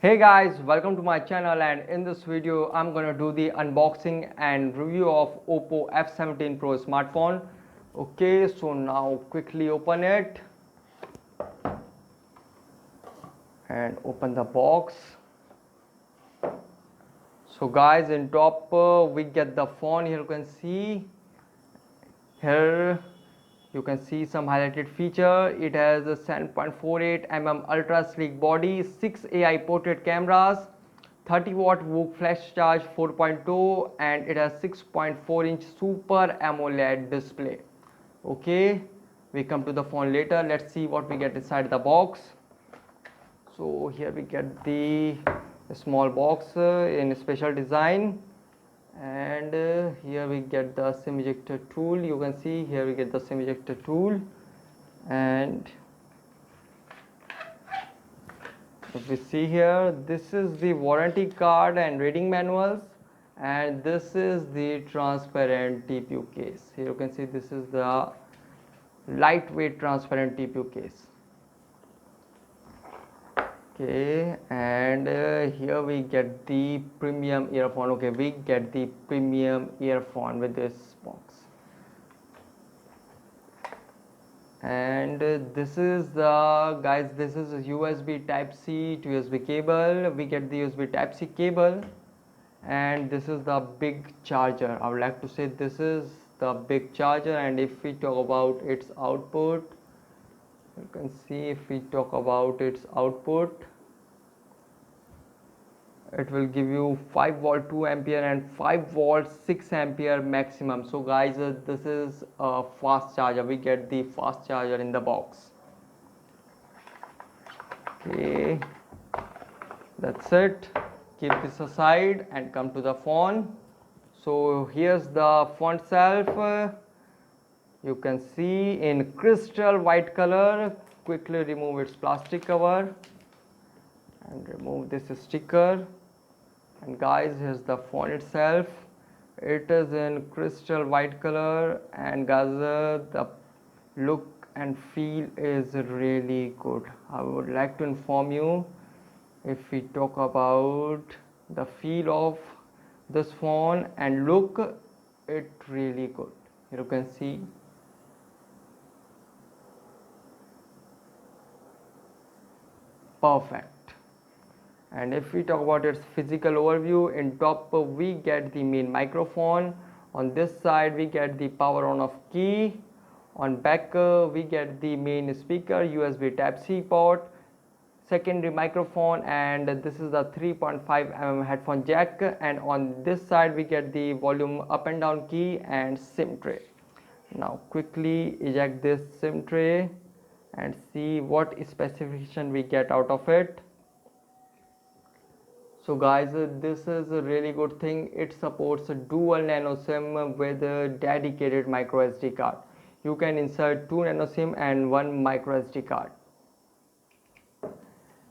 Hey guys, welcome to my channel, and in this video I'm gonna do the unboxing and review of OPPO F17 Pro smartphone. Okay, so now quickly open it and open the box. So guys, in top we get the phone. Here you can see you can see some highlighted feature. It has a 7.48 mm ultra sleek body, 6 AI portrait cameras, 30-watt VOOC flash charge 4.0, and it has 6.4-inch Super AMOLED display. Okay, we come to the phone later. Let's see what we get inside the box. So here we get the small box in a special design, and here we get the SIM ejector tool. You can see here we get the SIM ejector tool, and if we see here, this is the warranty card and reading manuals, and this is the transparent TPU case. Here you can see this is the lightweight transparent TPU case. Okay, and here we get the premium earphone. Okay, we get the premium earphone with this box, and this is the guys, this is a USB type C to USB cable. We get the USB type C cable, and this is the big charger. I would like to say this is the big charger. And if we talk about its output, you can see, if we talk about its output, it will give you 5 volt 2 ampere and 5 volt 6 ampere maximum. So guys, this is a fast charger. We get the fast charger in the box. Okay, that's it. Keep this aside and come to the phone. So here's the phone itself. You can see in crystal white color. Quickly remove its plastic cover and remove this sticker. And guys, here's the phone itself. It is in crystal white color, and guys, the look and feel is really good. I would like to inform you, if we talk about the feel of this phone and look, it really good. Here you can see perfect. And if we talk about its physical overview, in top we get the main microphone. On this side we get the power on off key. On back we get the main speaker, USB type C port, secondary microphone, and this is the 3.5 mm headphone jack. And on this side we get the volume up and down key and SIM tray. Now quickly eject this SIM tray and see what specification we get out of it. So guys, this is a really good thing. It supports a dual nano SIM with a dedicated micro SD card. You can insert 2 nano SIM and 1 micro SD card.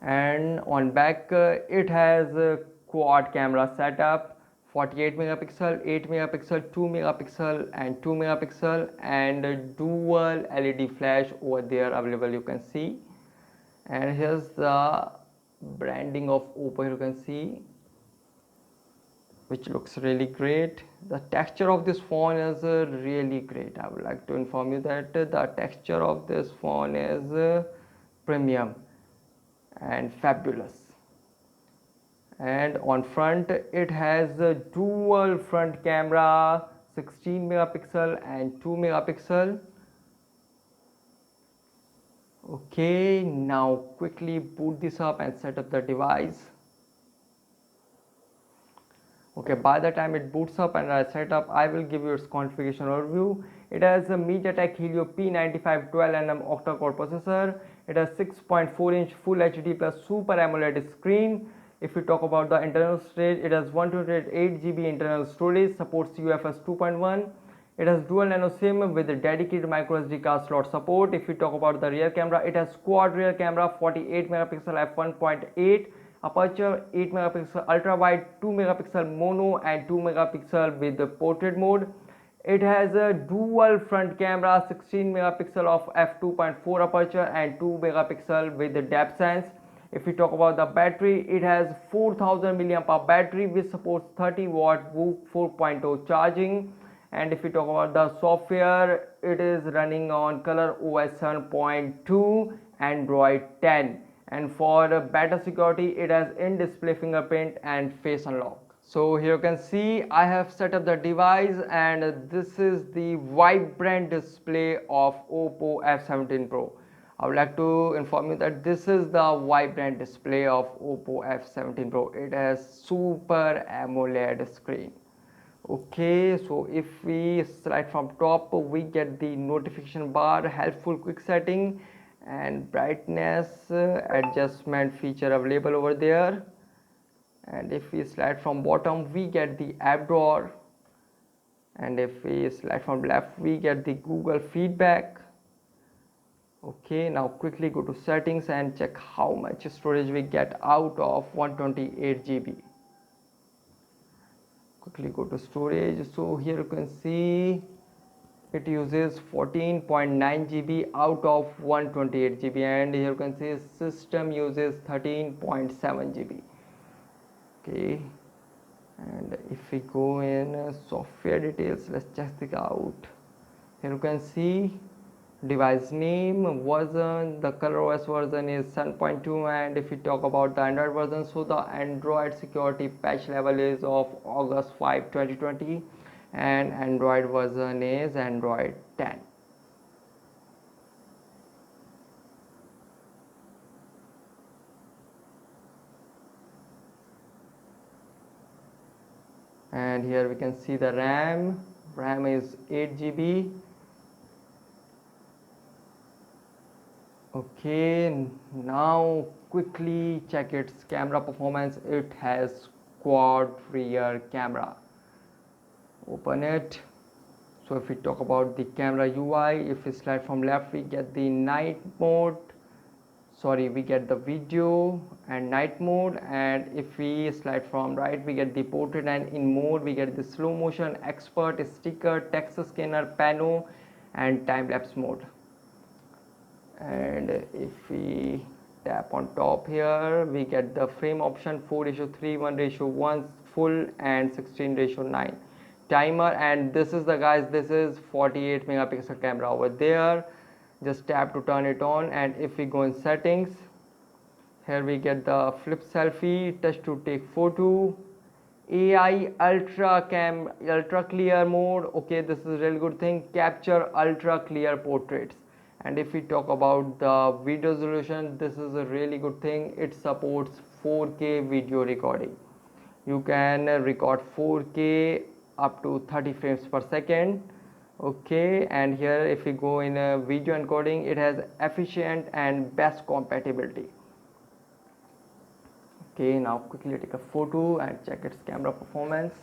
And on back it has a quad camera setup, 48 megapixel, 8 megapixel, 2 megapixel and 2 megapixel, and a dual LED flash over there available, you can see. And here's the branding of OPPO, you can see, which looks really great. The texture of this phone is really great. I would like to inform you that the texture of this phone is premium and fabulous. And on front it has a dual front camera, 16 megapixel and 2 megapixel. Okay, now quickly boot this up and set up the device. Okay, by the time it boots up and I set up, I will give you its configuration overview. It has a MediaTek Helio P95 12nm octa-core processor. It has 6.4-inch Full HD plus Super AMOLED screen. If we talk about the internal storage, it has 128 GB internal storage, supports UFS 2.1. It has dual nano SIM with a dedicated micro SD card slot support. If we talk about the rear camera, it has quad rear camera, 48 megapixel f1.8 aperture, 8 megapixel ultra wide, 2 megapixel mono and 2 megapixel with the portrait mode. It has a dual front camera, 16 megapixel of f2.4 aperture and 2 megapixel with the depth sense. If we talk about the battery, it has 4000 milliamp hour battery which supports 30 watt Whoop 4.0 charging. And if we talk about the software, it is running on Color OS 7.2 Android 10. And for better security, it has in-display fingerprint and face unlock. So here you can see I have set up the device, and this is the vibrant display of OPPO F17 Pro. I would like to inform you that this is the vibrant display of OPPO F17 Pro. It has super AMOLED screen. Okay, so if we slide from top, we get the notification bar, helpful quick setting and brightness adjustment feature available over there. And if we slide from bottom, we get the app drawer, and if we slide from left, we get the Google feedback. Okay, now quickly go to settings and check how much storage we get out of 128 GB. Quickly go to storage. So here you can see it uses 14.9 GB out of 128 GB, and here you can see system uses 13.7 GB. Okay, and if we go in software details, let's check it out. Here you can see device name, version, the ColorOS version is 7.2, and if we talk about the Android version, so the Android security patch level is of August 5 2020, and Android version is Android 10. And here we can see the RAM is 8 GB. Okay, now quickly check its camera performance. It has quad rear camera. Open it. So if we talk about the camera UI, if we slide from left, we get the we get the video and night mode, and if we slide from right, we get the portrait, and in mode we get the slow motion, expert, sticker, text scanner, pano, and time-lapse mode. And if we tap on top here, we get the frame option 4:3, 1:1, full, and 16:9 timer. And this is this is 48 megapixel camera over there. Just tap to turn it on. And if we go in settings, here we get the flip selfie, touch to take photo, AI ultra clear mode. Okay, this is a really good thing. Capture ultra clear portraits. And if we talk about the video resolution, this is a really good thing. It supports 4K video recording. You can record 4K up to 30 frames per second. Okay, and here if we go in a video encoding, it has efficient and best compatibility. Okay, now quickly take a photo and check its camera performance.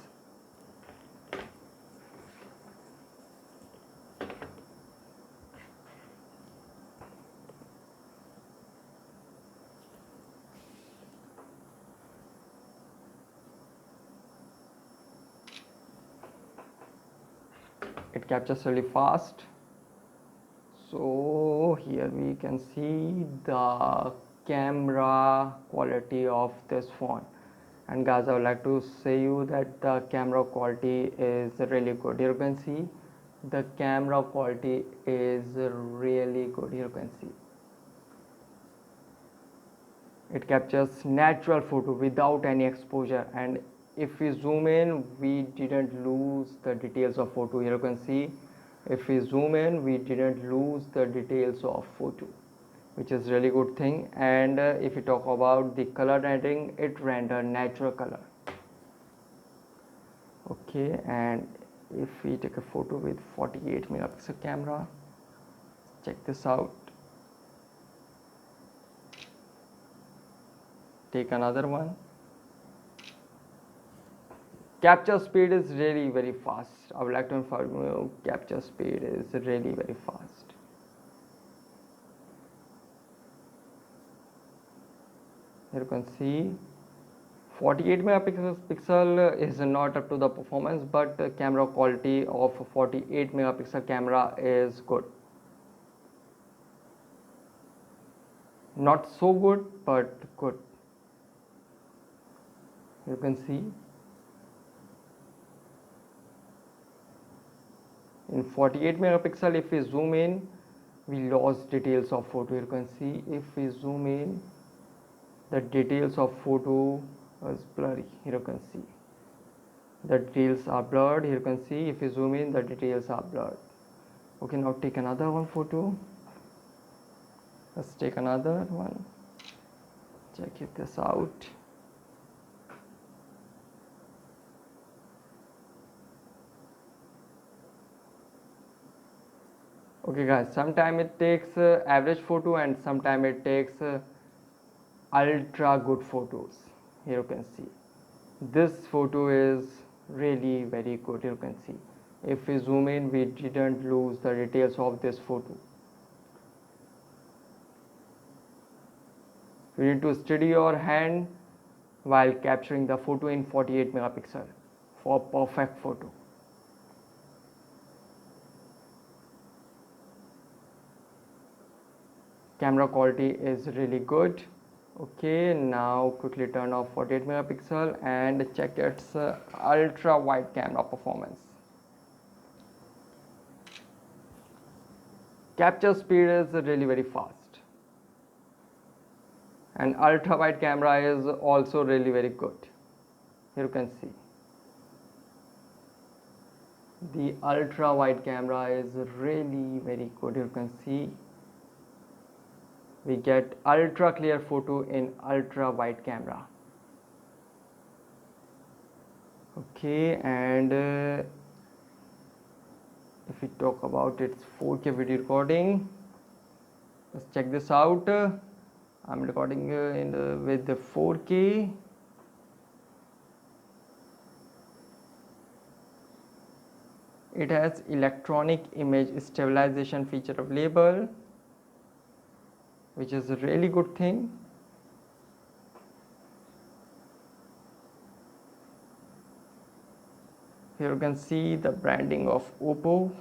It captures really fast. So here we can see the camera quality of this phone. And guys, I would like to say you that the camera quality is really good. Here you can see the camera quality is really good. Here you can see it captures natural photo without any exposure, and if we zoom in, we didn't lose the details of photo. Here you can see if we zoom in, we didn't lose the details of photo, which is really good thing. And if we talk about the color rendering, it render natural color. Okay, and if we take a photo with 48 megapixel camera, check this out. Take another one. Capture speed is really very fast. I would like to inform you, capture speed is really very fast. Here you can see 48 megapixel is not up to the performance, but the camera quality of 48 megapixel camera is good. not so good but good. You can see in 48 megapixel. If we zoom in, we lost details of photo. You can see if we zoom in, the details of photo is blurry. Here you can see the details are blurred. Here you can see if you zoom in, the details are blurred. Okay, now take another one photo. Let's take another one. Check this out. Okay guys, sometime it takes average photo and sometime it takes ultra good photos. Here you can see this photo is really very good. You can see if we zoom in, we didn't lose the details of this photo. You need to steady your hand while capturing the photo in 48 megapixel for perfect photo. Camera quality is really good. Okay, now quickly turn off 48 megapixel and check its ultra wide camera performance. Capture speed is really very fast, and ultra wide camera is also really very good. Here you can see the ultra wide camera is really very good. You can see we get ultra clear photo in ultra wide camera. Okay, and if we talk about its 4K video recording, let's check this out. I'm recording with the 4K. It has electronic image stabilization feature available, which is a really good thing. Here you can see the branding of OPPO.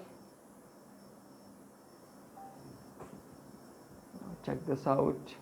Check this out.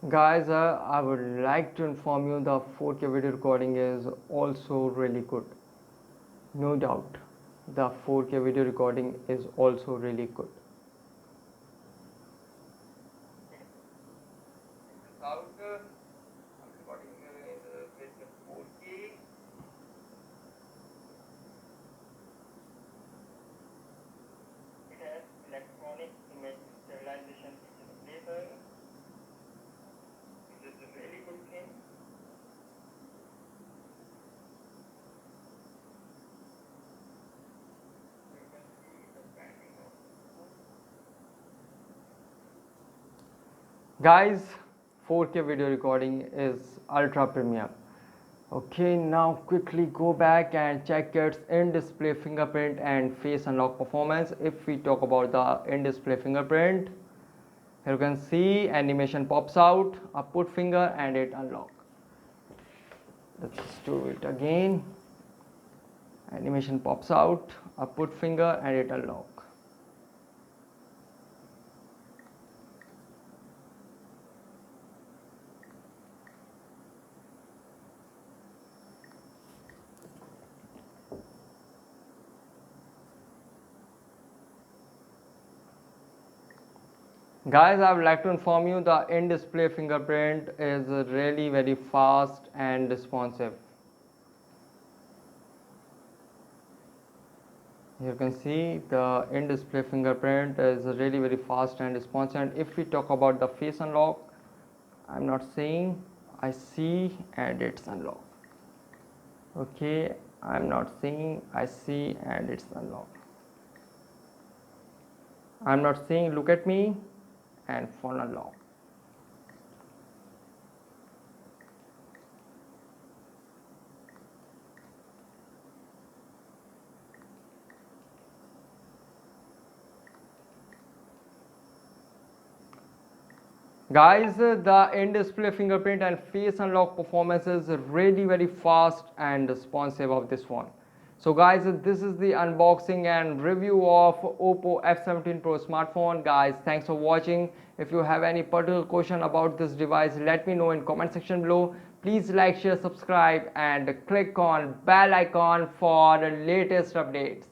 Guys, I would like to inform you the 4K video recording is also really good. No doubt, the 4K video recording is also really good. It has electronic image stabilization feature. This is a really good thing. You can see the branding of. Guys, 4K video recording is ultra premium. Okay, now quickly go back and check its in-display fingerprint and face unlock performance. If we talk about the in-display fingerprint, here you can see animation pops out, a put finger and it unlock. Let's do it again. Animation pops out, a put finger and it unlock. Guys, I would like to inform you the in-display fingerprint is really very fast and responsive. You can see the in-display fingerprint is really very fast and responsive. And if we talk about the face unlock, I'm not saying, I see and it's unlocked. Okay, I'm not saying, I see and it's unlocked. I'm not saying look at me and phone unlock. Guys, the in-display fingerprint and face unlock performance is really very fast and responsive of this phone. So guys, this is the unboxing and review of OPPO F17 Pro smartphone. Guys, thanks for watching. If you have any particular question about this device, let me know in comment section below. Please like, share, subscribe and click on bell icon for the latest updates.